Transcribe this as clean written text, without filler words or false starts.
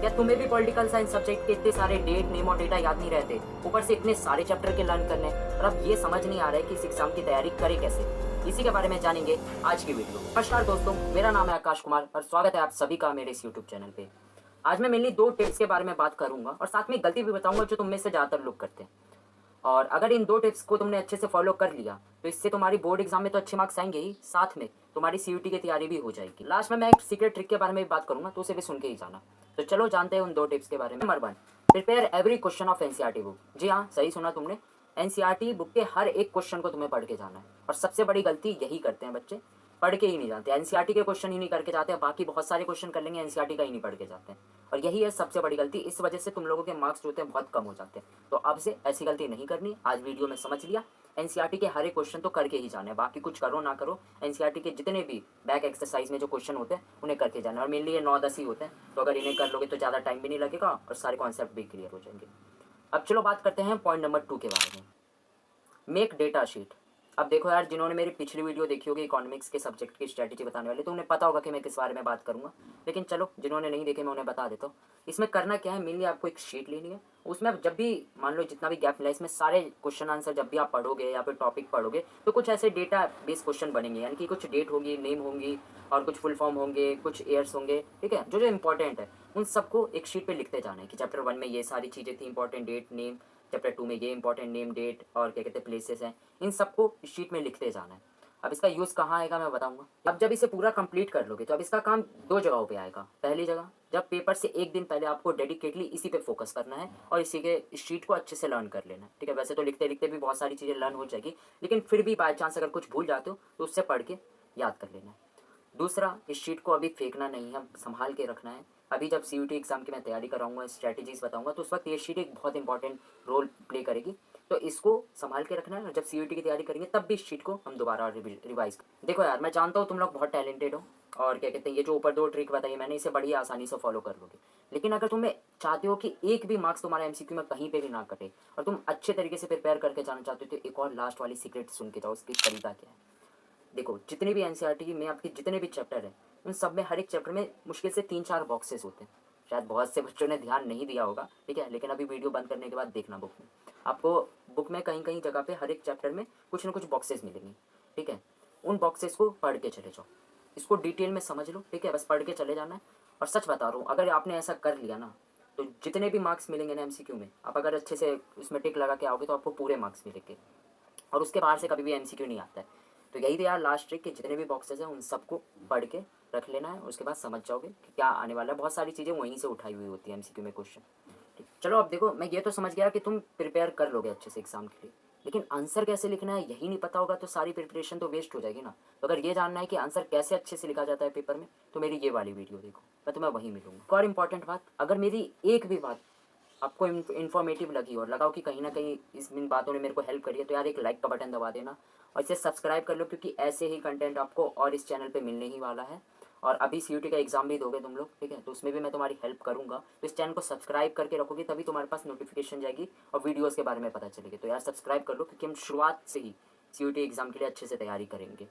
क्या तुम्हें भी पॉलिटिकल साइंस सब्जेक्ट के इतने सारे डेट, नेम और डेटा याद नहीं रहते, ऊपर से इतने सारे चैप्टर के लर्न करने, और अब ये समझ नहीं आ रहा है कि इस एग्जाम की तैयारी करें कैसे? इसी के बारे में जानेंगे आज की वीडियो। नमस्कार दोस्तों, मेरा नाम है आकाश कुमार और स्वागत है आप सभी का मेरे इस यूट्यूब चैनल पे। आज मैं मेनली 2 टिप्स के बारे में बात करूंगा और साथ में एक गलती भी बताऊंगा जो तुम में से ज़्यादातर लोग करते हैं। और अगर इन 2 टिप्स को तुमने अच्छे से फॉलो कर लिया तो इससे तुम्हारी बोर्ड एग्जाम में तो अच्छे मार्क्स आएंगे ही, साथ में तुम्हारी सीयूटी की तैयारी भी हो जाएगी। लास्ट में मैं एक सीक्रेट ट्रिक के बारे में भी बात करूंगा, तो उसे भी सुन के ही जाना। तो चलो जानते हैं उन 2 टिप्स के बारे में। Number 1, prepare every question of NCERT book. जी हाँ, सही सुना तुमने, एनसीईआरटी बुक के हर एक क्वेश्चन को तुम्हें पढ़ के जाना है। और सबसे बड़ी गलती यही करते हैं बच्चे, पढ़ के ही नहीं जानते, एनसीईआरटी के क्वेश्चन ही नहीं करके जाते, बाकी बहुत सारे क्वेश्चन कर लेंगे, एनसीईआरटी का ही नहीं पढ़ के जाते हैं। और यही है सबसे बड़ी गलती, इस वजह से तुम लोगों के मार्क्स जो होते हैं बहुत कम हो जाते हैं। तो अब से ऐसी गलती नहीं करनी। आज वीडियो में समझ लिया, एनसीईआरटी के हर एक क्वेश्चन तो करके ही जाना है, बाकी कुछ करो ना करो, एनसीईआरटी के जितने भी बैक एक्सरसाइज में जो क्वेश्चन होते हैं उन्हें करके जाना है। और मेनली ये 9-10 ही होते हैं, तो अगर इन्हें कर लोगे तो ज़्यादा टाइम भी नहीं लगेगा और सारे कॉन्सेप्ट भी क्लियर हो जाएंगे। अब चलो बात करते हैं पॉइंट नंबर 2 के बारे में, मेक डेटा शीट। अब देखो यार, जिन्होंने मेरी पिछली वीडियो देखी होगी इकोनॉमिक्स के सब्जेक्ट की स्ट्रैटेजी बताने वाली, तो उन्हें पता होगा कि मैं किस बारे में बात करूंगा। लेकिन चलो, जिन्होंने नहीं देखे मैं उन्हें बता देता हूँ। इसमें करना क्या है, मेनली आपको एक शीट लेनी है, उसमें आप जब भी मान लो जितना भी गैप मिला इसमें सारे क्वेश्चन आंसर जब भी आप पढ़ोगे या फिर टॉपिक पढ़ोगे तो कुछ ऐसे डेटा बेस्ड क्वेश्चन बनेंगे, यानी कि कुछ डेट होगी, नेम होंगी और कुछ फुल फॉर्म होंगे, कुछ ईयर्स होंगे, ठीक है, जो जो इंपॉर्टेंट है उन सबको एक शीट पे लिखते जाना है कि चैप्टर 1 में ये सारी चीज़ें थी इंपॉर्टेंट, डेट, नेम, चैप्टर 2 में ये इंपॉर्टेंट नेम, डेट और क्या कहते हैं प्लेसेस हैं, इन सबको इस शीट में लिखते जाना है। अब इसका यूज़ कहाँ आएगा मैं बताऊंगा। अब जब इसे पूरा कंप्लीट कर लोगे तो अब इसका काम 2 जगहों पे आएगा। पहली जगह, जब पेपर से एक दिन पहले आपको डेडिकेटली इसी पे फोकस करना है और इसी के इस शीट को अच्छे से लर्न कर लेना है, ठीक है। वैसे तो लिखते लिखते भी बहुत सारी चीज़ें लर्न हो जाएगी, लेकिन फिर भी बाई चांस अगर कुछ भूल जाते हो तो उससे पढ़ के याद कर लेना है। दूसरा, इस शीट को अभी फेंकना नहीं है, संभाल के रखना है। अभी जब सीयूटी एग्जाम की मैं तैयारी कराऊंगा, स्ट्रैटेजीज बताऊंगा, तो उस वक्त ये शीट एक बहुत इंपॉर्टेंट रोल प्ले करेगी, तो इसको संभाल के रखना है। और जब सीयूटी की तैयारी करेंगे तब भी इस शीट को हम दोबारा रिवाइज देखो यार, मैं जानता हूँ तुम लोग बहुत टैलेंटेड हो और क्या कहते हैं, ये जो ऊपर 2 ट्रिक बताई मैंने इसे बड़ी आसानी से फॉलो कर लोगे। लेकिन अगर तुम्हें चाहते हो कि एक भी मार्क्स तुम्हारा एमसीक्यू में कहीं पे भी ना कटे और तुम अच्छे तरीके से प्रिपेयर करके जाना चाहते हो, तो एक और लास्ट वाली सीक्रेट सुन के जाओ, उसकी तरीका क्या है। देखो, जितनी भी एनसीईआरटी में आपके जितने भी चैप्टर हैं उन सब में हर एक चैप्टर में मुश्किल से 3-4 बॉक्सेस होते हैं। शायद बहुत से बच्चों ने ध्यान नहीं दिया होगा, ठीक है, लेकिन अभी वीडियो बंद करने के बाद देखना, बुक में आपको, बुक में कहीं कहीं जगह पे हर एक चैप्टर में कुछ ना कुछ बॉक्सेस मिलेंगे, ठीक है। उन बॉक्सेस को पढ़ के चले जाओ, इसको डिटेल में समझ लो, ठीक है, बस पढ़ के चले जाना है। और सच बता रहा हूँ, अगर आपने ऐसा कर लिया ना तो जितने भी मार्क्स मिलेंगे ना एमसीक्यू में, आप अगर अच्छे से उसमें टिक लगा के आओगे तो आपको पूरे मार्क्स मिलेंगे और उसके बाहर से कभी भी एमसीक्यू नहीं आता है। तो यही तो यार लास्ट ट्रिक, कि जितने भी बॉक्सेस हैं उन सबको पढ़ के रख लेना है, उसके बाद समझ जाओगे कि क्या आने वाला है। बहुत सारी चीज़ें वहीं से उठाई हुई होती है एमसीक्यू में क्वेश्चन। ठीक, चलो अब देखो, मैं ये तो समझ गया कि तुम प्रिपेयर कर लोगे अच्छे से एग्जाम के लिए, लेकिन आंसर कैसे लिखना है यही नहीं पता होगा तो सारी प्रिपरेशन तो वेस्ट हो जाएगी ना। तो अगर ये जानना है कि आंसर कैसे अच्छे से लिखा जाता है पेपर में, तो मेरी ये वाली वीडियो देखो, मैं तुम्हें वहीं मिलूंगा। एक और इंपॉर्टेंट बात, अगर मेरी एक भी बात आपको इन्फॉर्मेटिव लगी और लगाओ कि कहीं ना कहीं इन बातों ने मेरे को हेल्प करी है, तो यार एक लाइक का बटन दबा देना और इसे सब्सक्राइब कर लो, क्योंकि ऐसे ही कंटेंट आपको और इस चैनल पे मिलने ही वाला है। और अभी सीयूटी का एग्जाम भी दोगे तुम लोग, ठीक है, तो उसमें भी मैं तुम्हारी हेल्प करूंगा। तो इस चैनल को सब्सक्राइब करके रखोगे तभी तुम्हारे पास नोटिफिकेशन जाएगी और वीडियोज़ के बारे में पता चलेगी। तो यार सब्सक्राइब कर लो, क्योंकि हम शुरुआत से ही सीयूटी एग्जाम के लिए अच्छे से तैयारी करेंगे।